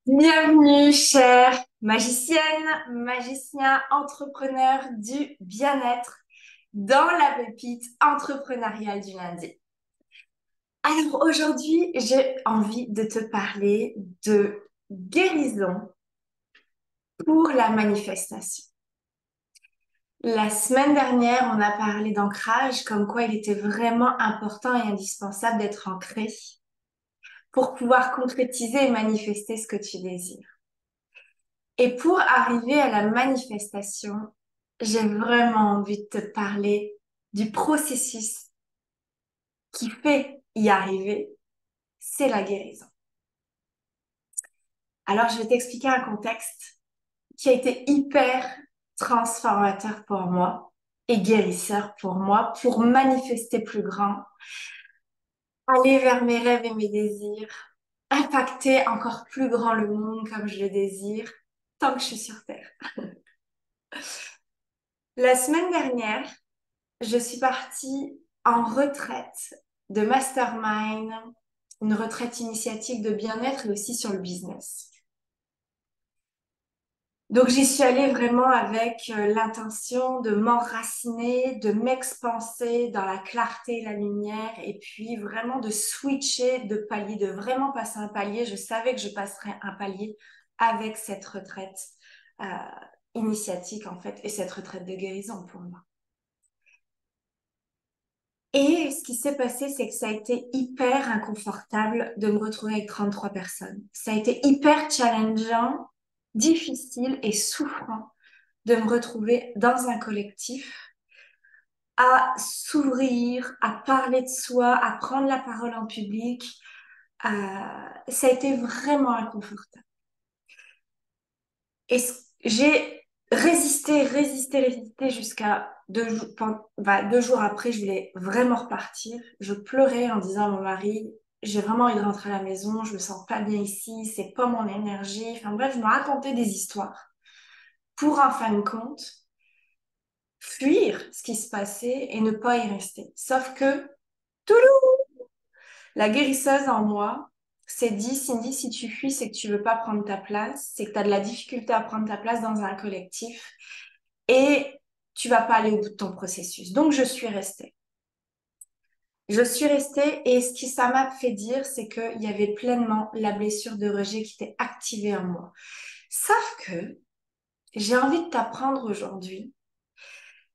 Bienvenue, chère magicienne, magicien, entrepreneur du bien-être dans la pépite entrepreneuriale du lundi. Alors aujourd'hui, j'ai envie de te parler de guérison pour la manifestation. La semaine dernière, on a parlé d'ancrage, comme quoi il était vraiment important et indispensable d'être ancré pour pouvoir concrétiser et manifester ce que tu désires. Et pour arriver à la manifestation, j'ai vraiment envie de te parler du processus qui fait y arriver, c'est la guérison. Alors, je vais t'expliquer un contexte qui a été hyper transformateur pour moi et guérisseur pour moi, pour manifester plus grand, aller vers mes rêves et mes désirs, impacter encore plus grand le monde comme je le désire, tant que je suis sur Terre. La semaine dernière, je suis partie en retraite de mastermind, une retraite initiatique de bien-être et aussi sur le business. Donc j'y suis allée vraiment avec l'intention de m'enraciner, de m'expanser dans la clarté et la lumière et puis vraiment de switcher de palier, de vraiment passer un palier. Je savais que je passerais un palier avec cette retraite euh, initiatique en fait et cette retraite de guérison pour moi. Et ce qui s'est passé, c'est que ça a été hyper inconfortable de me retrouver avec 33 personnes. Ça a été hyper challengeant, difficile et souffrant de me retrouver dans un collectif, à s'ouvrir, à parler de soi, à prendre la parole en public. Ça a été vraiment inconfortable. Et j'ai résisté jusqu'à 2 jours après, je voulais vraiment repartir. Je pleurais en disant à mon mari, j'ai vraiment envie de rentrer à la maison, je me sens pas bien ici, c'est pas mon énergie. Enfin bref, je me racontais des histoires pour en fin de compte fuir ce qui se passait et ne pas y rester. Sauf que, toulou, la guérisseuse en moi s'est dit, Cindy, si tu fuis, c'est que tu veux pas prendre ta place, c'est que tu as de la difficulté à prendre ta place dans un collectif et tu vas pas aller au bout de ton processus. Donc, je suis restée. Je suis restée et ce qui ça m'a fait dire, c'est qu'il y avait pleinement la blessure de rejet qui était activée en moi. Sauf que j'ai envie de t'apprendre aujourd'hui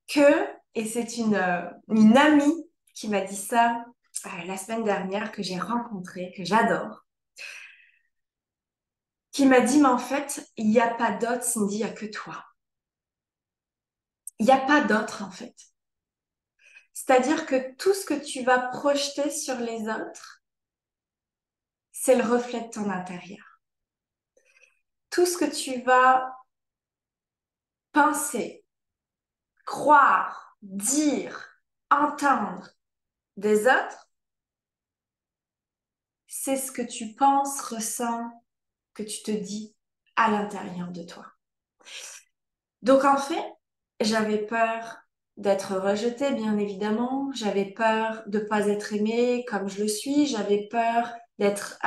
que, et c'est une amie qui m'a dit ça la semaine dernière, que j'ai rencontrée, que j'adore, qui m'a dit, mais en fait, il n'y a pas d'autre, Cindy, il n'y a que toi. Il n'y a pas d'autre, en fait. C'est-à-dire que tout ce que tu vas projeter sur les autres, c'est le reflet de ton intérieur. Tout ce que tu vas penser, croire, dire, entendre des autres, c'est ce que tu penses, ressens, que tu te dis à l'intérieur de toi. Donc en fait, j'avais peur d'être rejetée, bien évidemment. J'avais peur de pas être aimée comme je le suis. J'avais peur d'être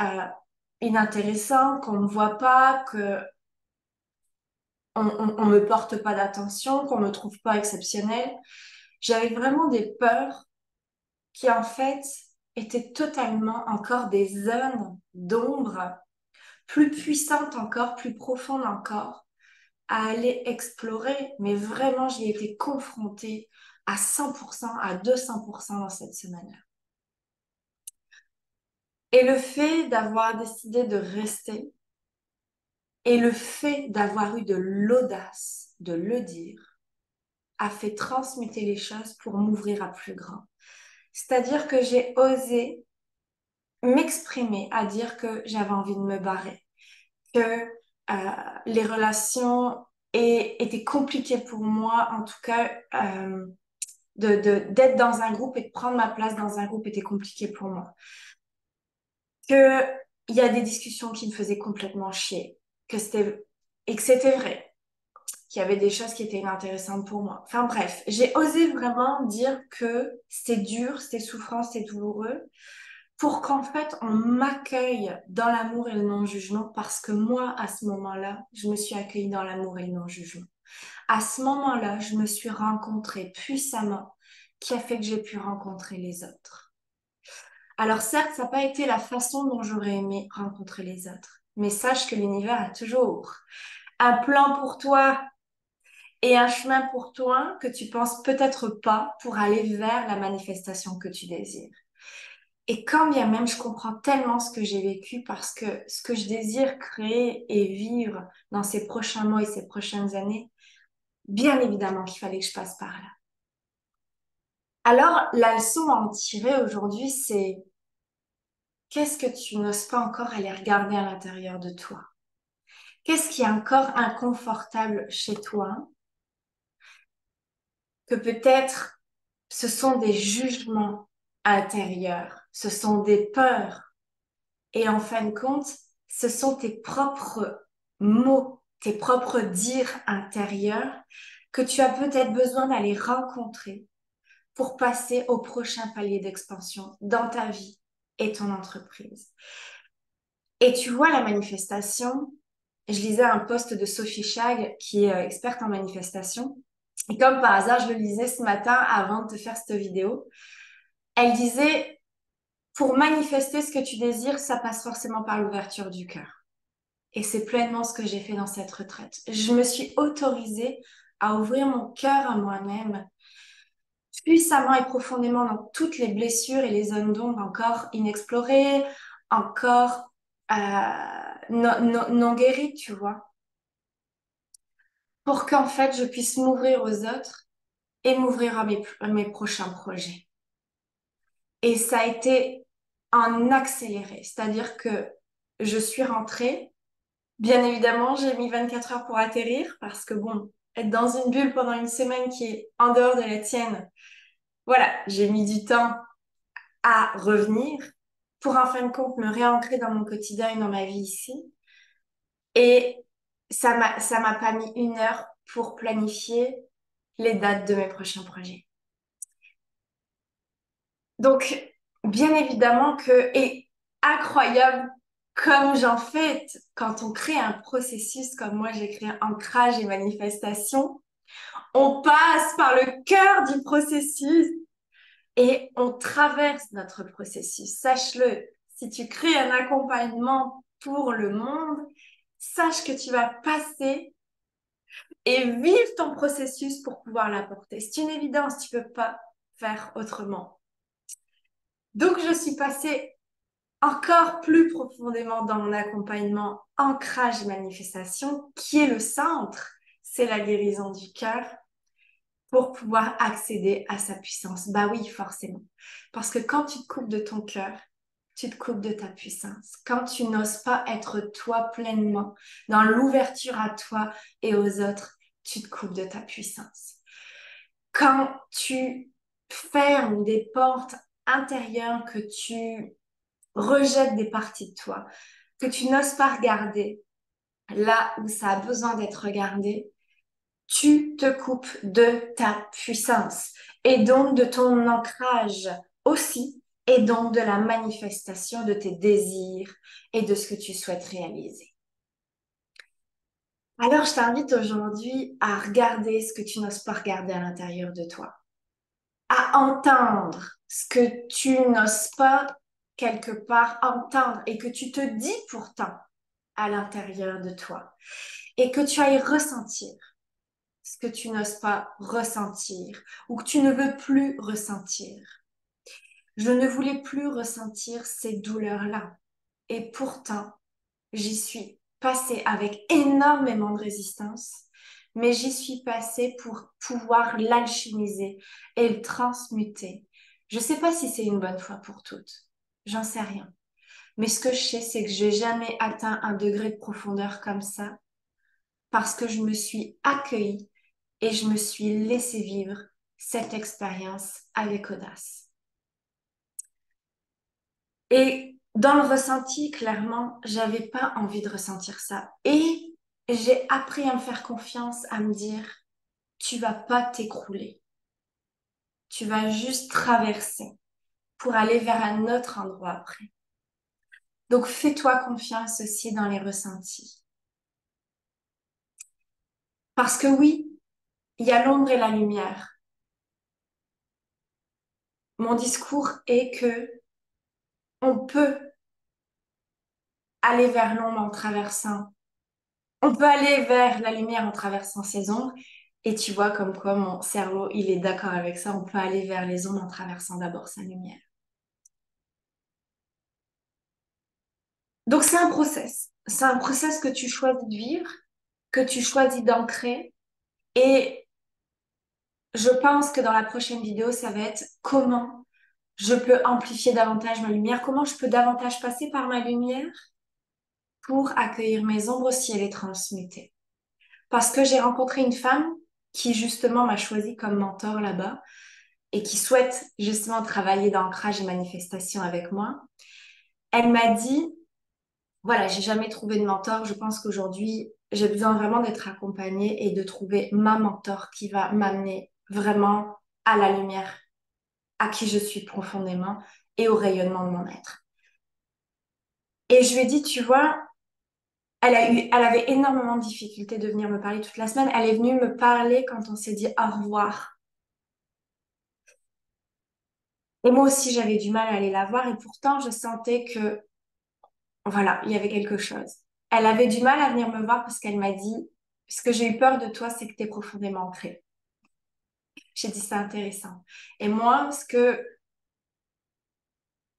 inintéressant, qu'on me voit pas, que on me porte pas d'attention, qu'on me trouve pas exceptionnelle. J'avais vraiment des peurs qui en fait étaient totalement encore des zones d'ombre plus puissantes encore, plus profondes encore à aller explorer, mais vraiment, j'y ai été confrontée à 100%, à 200% dans cette semaine-là. Et le fait d'avoir décidé de rester et le fait d'avoir eu de l'audace de le dire a fait transmuter les choses pour m'ouvrir à plus grand. C'est-à-dire que j'ai osé m'exprimer, à dire que j'avais envie de me barrer, que les relations étaient compliquées pour moi, en tout cas d'être dans un groupe et de prendre ma place dans un groupe était compliqué pour moi. Que il y a des discussions qui me faisaient complètement chier, et que c'était vrai, qu'il y avait des choses qui étaient inintéressantes pour moi. Enfin bref, j'ai osé vraiment dire que c'était dur, c'était souffrant, c'était douloureux pour qu'en fait, on m'accueille dans l'amour et le non-jugement parce que moi, à ce moment-là, je me suis accueillie dans l'amour et le non-jugement. À ce moment-là, je me suis rencontrée puissamment qui a fait que j'ai pu rencontrer les autres. Alors certes, ça n'a pas été la façon dont j'aurais aimé rencontrer les autres, mais sache que l'univers a toujours un plan pour toi et un chemin pour toi que tu penses peut-être pas pour aller vers la manifestation que tu désires. Et quand bien même je comprends tellement ce que j'ai vécu parce que ce que je désire créer et vivre dans ces prochains mois et ces prochaines années, bien évidemment qu'il fallait que je passe par là. Alors, la leçon à en tirer aujourd'hui, c'est qu'est-ce que tu n'oses pas encore aller regarder à l'intérieur de toi? Qu'est-ce qui est encore inconfortable chez toi? Que peut-être ce sont des jugements intérieurs, ce sont des peurs. Et en fin de compte, ce sont tes propres mots, tes propres dires intérieurs que tu as peut-être besoin d'aller rencontrer pour passer au prochain palier d'expansion dans ta vie et ton entreprise. Et tu vois, la manifestation, je lisais un post de Sophie Chag, qui est experte en manifestation. Et comme par hasard, je le lisais ce matin avant de te faire cette vidéo. Elle disait, pour manifester ce que tu désires, ça passe forcément par l'ouverture du cœur. Et c'est pleinement ce que j'ai fait dans cette retraite. Je me suis autorisée à ouvrir mon cœur à moi-même, puissamment et profondément dans toutes les blessures et les zones d'ombre encore inexplorées, encore non guéries, tu vois, pour qu'en fait je puisse m'ouvrir aux autres et m'ouvrir à mes prochains projets. Et ça a été en accéléré, c'est-à-dire que je suis rentrée. Bien évidemment, j'ai mis 24 heures pour atterrir parce que bon, être dans une bulle pendant une semaine qui est en dehors de la tienne, voilà, j'ai mis du temps à revenir pour en fin de compte me réancrer dans mon quotidien et dans ma vie ici. Et ça m'a pas mis une heure pour planifier les dates de mes prochains projets. Donc, bien évidemment que, et incroyable comme j'en fais quand on crée un processus comme moi j'ai créé ancrage et manifestation, on passe par le cœur du processus et on traverse notre processus. Sache-le, si tu crées un accompagnement pour le monde, sache que tu vas passer et vivre ton processus pour pouvoir l'apporter. C'est une évidence, tu peux pas faire autrement. Donc, je suis passée encore plus profondément dans mon accompagnement ancrage et manifestation, qui est le centre, c'est la guérison du cœur pour pouvoir accéder à sa puissance. Bah oui, forcément. Parce que quand tu te coupes de ton cœur, tu te coupes de ta puissance. Quand tu n'oses pas être toi pleinement, dans l'ouverture à toi et aux autres, tu te coupes de ta puissance. Quand tu fermes des portes intérieures, que tu rejettes des parties de toi, que tu n'oses pas regarder là où ça a besoin d'être regardé, tu te coupes de ta puissance et donc de ton ancrage aussi et donc de la manifestation de tes désirs et de ce que tu souhaites réaliser. Alors, je t'invite aujourd'hui à regarder ce que tu n'oses pas regarder à l'intérieur de toi, à entendre ce que tu n'oses pas quelque part entendre et que tu te dis pourtant à l'intérieur de toi et que tu ailles ressentir ce que tu n'oses pas ressentir ou que tu ne veux plus ressentir. Je ne voulais plus ressentir ces douleurs-là. Et pourtant, j'y suis passée avec énormément de résistance, mais j'y suis passée pour pouvoir l'alchimiser et le transmuter. Je ne sais pas si c'est une bonne fois pour toutes. J'en sais rien. Mais ce que je sais, c'est que je n'ai jamais atteint un degré de profondeur comme ça parce que je me suis accueillie et je me suis laissé vivre cette expérience avec audace. Et dans le ressenti, clairement, j'avais pas envie de ressentir ça. Et j'ai appris à me faire confiance, à me dire, tu vas pas t'écrouler. Tu vas juste traverser pour aller vers un autre endroit après. Donc, fais-toi confiance aussi dans les ressentis. Parce que oui, il y a l'ombre et la lumière. Mon discours est que on peut aller vers l'ombre en traversant. On peut aller vers la lumière en traversant ces ombres. Et tu vois comme quoi mon cerveau, il est d'accord avec ça. On peut aller vers les ombres en traversant d'abord sa lumière. Donc c'est un process. C'est un process que tu choisis de vivre, que tu choisis d'ancrer. Et je pense que dans la prochaine vidéo, ça va être comment je peux amplifier davantage ma lumière, comment je peux davantage passer par ma lumière pour accueillir mes ombres aussi et les transmuter. Parce que j'ai rencontré une femme qui justement m'a choisi comme mentor là-bas et qui souhaite justement travailler d'ancrage et manifestation avec moi. Elle m'a dit, voilà, j'ai jamais trouvé de mentor. Je pense qu'aujourd'hui, j'ai besoin vraiment d'être accompagnée et de trouver ma mentor qui va m'amener vraiment à la lumière, à qui je suis profondément et au rayonnement de mon être. Et je lui ai dit, tu vois, elle avait énormément de difficultés de venir me parler toute la semaine. Elle est venue me parler quand on s'est dit au revoir. Et moi aussi, j'avais du mal à aller la voir et pourtant, je sentais que, voilà, il y avait quelque chose. Elle avait du mal à venir me voir parce qu'elle m'a dit, ce que j'ai eu peur de toi, c'est que tu es profondément ancrée. J'ai dit, c'est intéressant. Et moi, ce que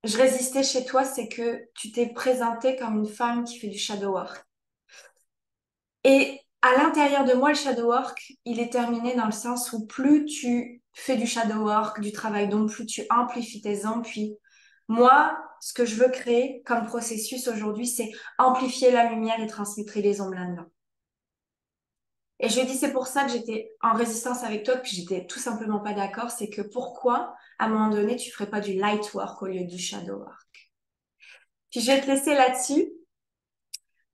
je résistais chez toi, c'est que tu t'es présentée comme une femme qui fait du shadow work. Et à l'intérieur de moi, le shadow work, il est terminé dans le sens où plus tu fais du shadow work, du travail d'ombre, plus tu amplifies tes ombres. Puis moi, ce que je veux créer comme processus aujourd'hui, c'est amplifier la lumière et transmettre les ombres là-dedans. Et je lui ai dit, c'est pour ça que j'étais en résistance avec toi, puis j'étais tout simplement pas d'accord. C'est que pourquoi, à un moment donné, tu ferais pas du light work au lieu du shadow work? Puis je vais te laisser là-dessus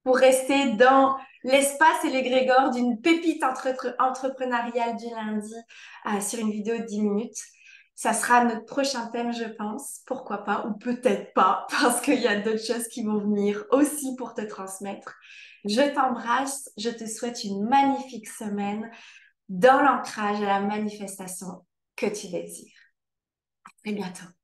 pour rester dans l'espace et l'égrégore d'une pépite entrepreneuriale du lundi sur une vidéo de 10 minutes. Ça sera notre prochain thème, je pense. Pourquoi pas, ou peut-être pas, parce qu'il y a d'autres choses qui vont venir aussi pour te transmettre. Je t'embrasse, je te souhaite une magnifique semaine dans l'ancrage à la manifestation que tu désires. À très bientôt.